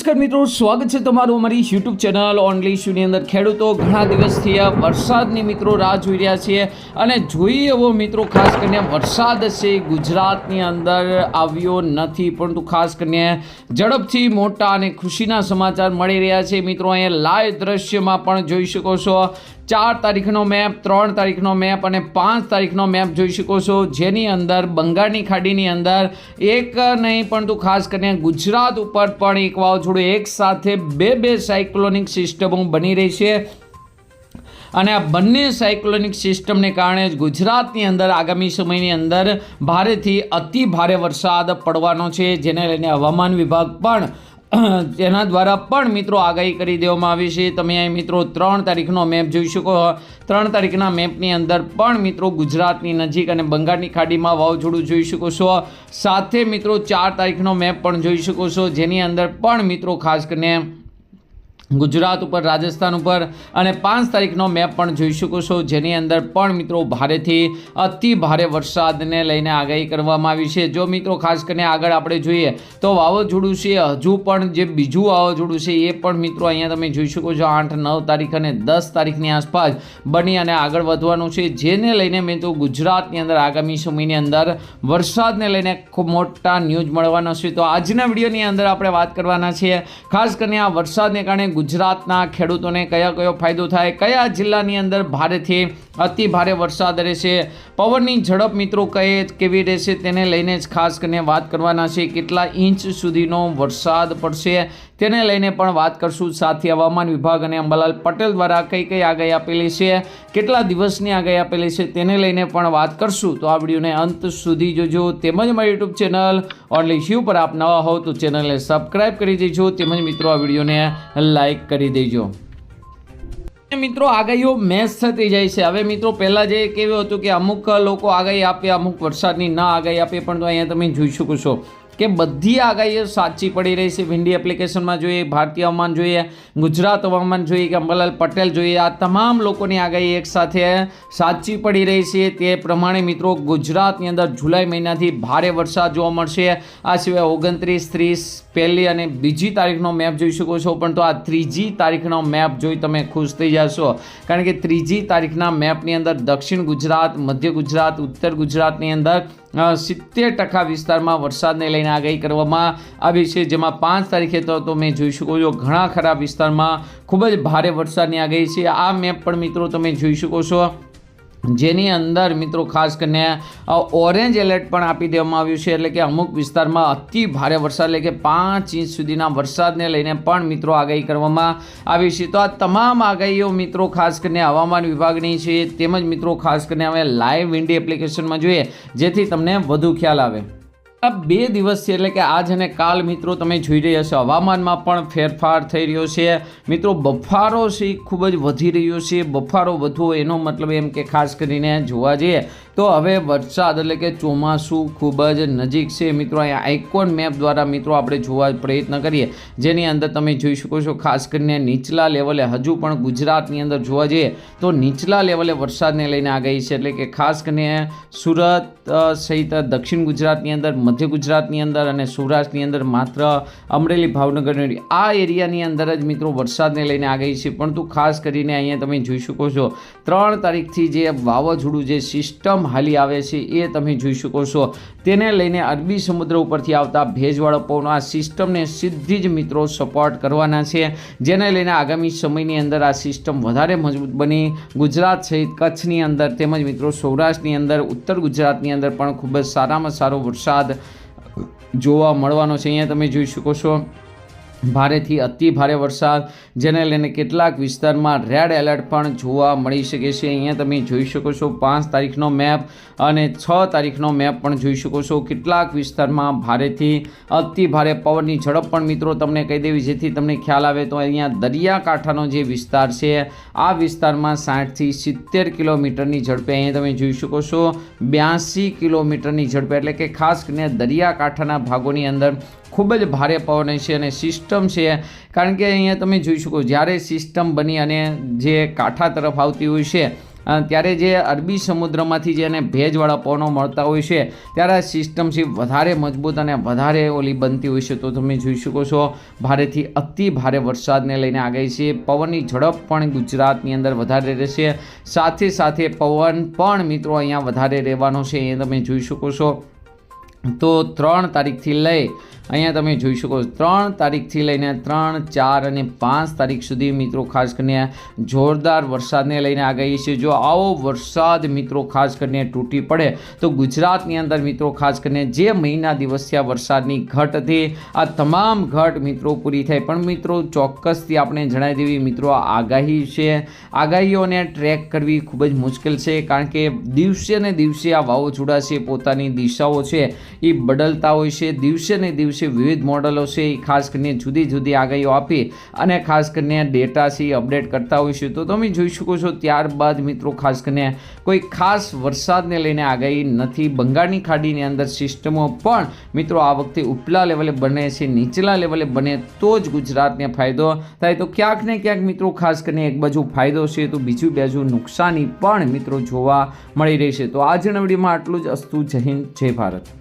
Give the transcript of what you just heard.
નમસ્કાર મિત્રો, સ્વાગત છે તમારું અમારી યુટ્યુબ ચેનલ ઓનલી ઇશ્યુની અંદર। ખેડૂતો ઘણા દિવસથી આ વરસાદની મિત્રો રાહ જોઈ રહ્યા છે અને જોઈએ એવો મિત્રો ખાસ કરીને વરસાદ છે ગુજરાતની અંદર આવ્યો નથી, પરંતુ ખાસ કરીને ઝડપથી મોટા અને ખુશીના સમાચાર મળી રહ્યા છે મિત્રો। અહીંયા લાઈવ દ્રશ્યમાં પણ જોઈ શકો છો 4 તારીખનો મેપ, 3 તારીખનો મેપ અને 5 તારીખનો મેપ જોઈ શકો છો, જેની અંદર બંગાળની ખાડીની અંદર એક નહીં પરંતુ ખાસ કરીને ગુજરાત ઉપર પણ એક વાવાઝોડું એક સાથે બે સાયક્લોનિક સિસ્ટમો બની રહી છે અને આ બંને સાયક્લોનિક સિસ્ટમને કારણે જ ગુજરાતની અંદર આગામી સમયની અંદર ભારેથી અતિ ભારે વરસાદ પડવાનો છે, જેને લઈને હવામાન વિભાગ પણ જેના દ્વારા પણ મિત્રો આગાહી કરી દેવામાં આવી છે। તમે અહીં મિત્રો 3 તારીખનો મેપ જોઈ શકો। 3 તારીખના મેપની અંદર પણ મિત્રો ગુજરાતની નજીક અને બંગાળની ખાડીમાં વાવાઝોડું જોઈ શકો છો। સાથે મિત્રો 4 તારીખનો મેપ પણ જોઈ શકો છો, જેની અંદર પણ મિત્રો ખાસ કરીને ગુજરાત ઉપર, રાજસ્થાન ઉપર અને 5 તારીખનો મેપ પણ જોઈ શકો છો, જેની અંદર પણ મિત્રો ભારેથી અતિ ભારે વરસાદને લઈને આગાહી કરવામાં આવી છે। જો મિત્રો ખાસ કરીને આગળ આપણે જોઈએ તો વાવાઝોડું છે હજુ પણ જે બીજું વાવાઝોડું છે એ પણ મિત્રો અહીંયા તમે જોઈ શકો છો 8, 9 તારીખ અને 10 તારીખની આસપાસ બની અને આગળ વધવાનું છે, જેને લઈને મિત્રો ગુજરાતની અંદર આગામી સમયની અંદર વરસાદને લઈને ખૂબ મોટા ન્યૂઝ મળવાના છે। તો આજના વિડીયોની અંદર આપણે વાત કરવાના છીએ ખાસ કરીને આ વરસાદને કારણે ગુજરાતના ખેડૂતોને કયો ફાયદો થાય, કયા જિલ્લાની અંદર ભારેથી અતિ ભારે વરસાદ રહેશે, પવનની ઝડપ મિત્રો કેવી રહેશે, તેને લઈને જ ખાસ કરીને વાત કરવાના છે। કેટલા ઇંચ સુધીનો વરસાદ પડશે તેને લઈને પણ વાત કરશું। સાથે હવામાન વિભાગ અને અંબાલાલ પટેલ દ્વારા કઈ આગાહી આપેલી છે, કેટલા દિવસની આગાહી આપેલી છે તેને લઈને પણ વાત કરશું। તો આ વિડીયોને અંત સુધી જોજો, તેમજ મારી યુટ્યુબ ચેનલ ઓનલી ઇશ્યુ પર આપ નવા હો તો ચેનલને સબસ્ક્રાઈબ કરી દેજો, તેમજ મિત્રો આ વિડીયોને લાઈક કરી દેજો। મિત્રો આગાહીઓ મેચ થતી જાય છે। હવે મિત્રો પહેલાં જે કેવું હતું કે અમુક લોકો આગાહી આપે, અમુક વરસાદની ના આગાહી આપે, પણ તો અહીંયા તમે જોઈ શકો છો કે બધી આગાહીઓ સાચી પડી રહી છે। વિન્ડી એપ્લિકેશનમાં જોઈએ, ભારતીય હવામાન જોઈએ, ગુજરાત હવામાન જોઈએ કે અંબાલાલ પટેલ જોઈએ, આ તમામ લોકોની આગાહી એક સાથે સાચી પડી રહી છે। તે પ્રમાણે મિત્રો ગુજરાતની અંદર જુલાઈ મહિનાથી ભારે વરસાદ જોવા મળશે। આ સિવાય 29, 30, 1લી અને 2જી તારીખનો મેપ જોઈ શકો છો, પણ તો આ 3જી તારીખનો મેપ જોઈ તમે ખુશ થઈ જશો, કારણ કે 3જી તારીખના મેપની અંદર દક્ષિણ ગુજરાત, મધ્ય ગુજરાત, ઉત્તર ગુજરાતની અંદર 70% વિસ્તારમાં વરસાદને લઈને આગાહી કરવામાં આવી છે, જેમાં 5 તારીખે તો તમે જોઈ શકો છો ઘણા ખરા વિસ્તારમાં ખૂબ જ ભારે વરસાદની આગાહી છે। આ મેપ પણ મિત્રો તમે જોઈ શકો છો, જેની અંદર મિત્રો ખાસ કરીને ઓરેન્જ એલર્ટ પણ આપી દેવામાં આવ્યું છે, એટલે કે અમુક વિસ્તારમાં અતિ ભારે વરસાદ એટલે કે 5 ઇંચ સુધીના વરસાદને લઈને પણ મિત્રો આગાહી કરવામાં આવી છે। તો આ તમામ આગાહીઓ મિત્રો ખાસ કરીને હવામાન વિભાગની છે, તેમજ મિત્રો ખાસ કરીને હવે લાઈવ વિન્ડી એપ્લિકેશનમાં જોઈએ જેથી તમને વધુ ખ્યાલ આવે। આ 2 દિવસ છે એટલે કે આજ અને કાલ મિત્રો તમે જોઈ રહ્યા છો હવામાનમાં પણ ફેરફાર થઈ રહ્યો છે મિત્રો। બફારો છે ખૂબ જ વધી રહ્યો છે। બફારો વધવો એનો મતલબ એમ કે ખાસ કરીને જોવા જઈએ તો હવે વરસાદ એટલે કે ચોમાસું ખૂબ જ નજીક છે મિત્રો। અહીંયા આઇકોન મેપ દ્વારા મિત્રો આપણે જોવા પ્રયત્ન કરીએ, જેની અંદર તમે જોઈ શકો છો ખાસ કરીને નીચલા લેવલે હજુ પણ ગુજરાતની અંદર જોવા જઈએ તો નીચલા લેવલે વરસાદને લઈને આગાહી છે, એટલે કે ખાસ કરીને સુરત સહિત દક્ષિણ ગુજરાતની અંદર, મધ્ય ગુજરાતની અંદર અને સૌરાષ્ટ્રની અંદર માત્ર અમરેલી, ભાવનગર આ એરિયાની અંદર જ મિત્રો વરસાદને લઈને આગાહી છે। પરંતુ ખાસ કરીને અહીંયા તમે જોઈ શકો છો 3 તારીખથી જે વાવાઝોડું જે સિસ્ટમ હાલી આવે છે એ તમે જોઈ શકો છો, તેને લઈને અરબી સમુદ્ર ઉપરથી આવતા ભેજવાળા પવનો આ સિસ્ટમને સીધી જ મિત્રો સપોર્ટ કરવાના છે, જેને લઈને આગામી સમયની અંદર આ સિસ્ટમ વધારે મજબૂત બની ગુજરાત સહિત કચ્છની અંદર તેમજ મિત્રો સૌરાષ્ટ્રની અંદર, ઉત્તર ગુજરાતની અંદર પણ ખૂબ જ સારામાં સારો વરસાદ જોવા મળવાનો છે। અહીંયા તમે જોઈ શકો છો ભારેથી અતિ ભારે વરસાદ, જેને લઈને કેટલાક વિસ્તારમાં રેડ એલર્ટ પણ જોવા મળી શકે છે। અહીંયા તમે જોઈ શકો છો 5 તારીખનો મેપ અને 6 તારીખનો મેપ પણ જોઈ શકો છો। કેટલાક વિસ્તારમાં ભારેથી અતિ ભારે પવનની ઝડપ પણ મિત્રો તમને કહી દેવી જેથી તમને ખ્યાલ આવે તો અહીંયા દરિયાકાંઠાનો જે વિસ્તાર છે આ વિસ્તારમાં 60થી 70 કિલોમીટરની ઝડપે અહીંયા તમે જોઈ શકો છો 82 કિલોમીટરની ઝડપે, એટલે કે ખાસ કરીને દરિયાકાંઠાના ભાગોની અંદર ખૂબ જ ભારે પવન છે અને સિસ્ટમ છે, કારણ કે અહીંયા તમે જોઈ શકો જ્યારે સિસ્ટમ બની અને જે કાંઠા તરફ આવતી હોય છે ત્યારે જે અરબી સમુદ્રમાંથી જે એને ભેજવાળા પવનો મળતા હોય છે ત્યારે આ સિસ્ટમ છે વધારે મજબૂત અને વધારે ઓલી બનતી હોય છે. તો તમે જોઈ શકો છો ભારેથી અતિ ભારે વરસાદને લઈને આગાહી છે. પવનની ઝડપ પણ ગુજરાતની અંદર વધારે રહેશે, સાથે સાથે પવન પણ મિત્રો અહીંયા વધારે રહેવાનો છે એ તમે જોઈ શકો છો. તો 3 તારીખથી લઈ અહીંયા તમે જોઈ શકો 3 તારીખથી લઈને 3, 4 અને 5 તારીખ સુધી મિત્રો ખાસ કરીને જોરદાર વરસાદને લઈને આગાહી છે. જો આવો વરસાદ મિત્રો ખાસ કરીને તૂટી પડે તો ગુજરાતની અંદર મિત્રો ખાસ કરીને જે મહિના દિવસથી આ વરસાદની ઘટ હતી આ તમામ ઘટ મિત્રો પૂરી થાય. પણ મિત્રો ચોક્કસથી આપણે જણાવી દેવી મિત્રો આ આગાહી છે, આગાહીઓને ટ્રેક કરવી ખૂબ જ મુશ્કેલ છે, કારણ કે દિવસે ને દિવસે આ વાવાઝોડા છે પોતાની દિશાઓ છે એ બદલતા હોય છે. દિવસે ને દિવસે વિવિધ મોડલો છે એ ખાસ કરીને જુદી જુદી આગાહીઓ આપી અને ખાસ કરીને ડેટા છે એ અપડેટ કરતા હોય છે. તો તમે જોઈ શકો છો ત્યારબાદ મિત્રો ખાસ કરીને કોઈ ખાસ વરસાદને લઈને આગાહી નથી. બંગાળની ખાડીની અંદર સિસ્ટમો પણ મિત્રો આ વખતે ઉપલા લેવલે બને છે, નીચલા લેવલે બને તો જ ગુજરાતને ફાયદો થાય. તો ક્યાંક ને ક્યાંક મિત્રો ખાસ કરીને એક બાજુ ફાયદો છે તો બીજી બાજુ નુકસાની પણ મિત્રો જોવા મળી રહી છે. તો આજના વિડીયોમાં આટલું જ. અસ્તુ. જય હિન્દ, જય ભારત.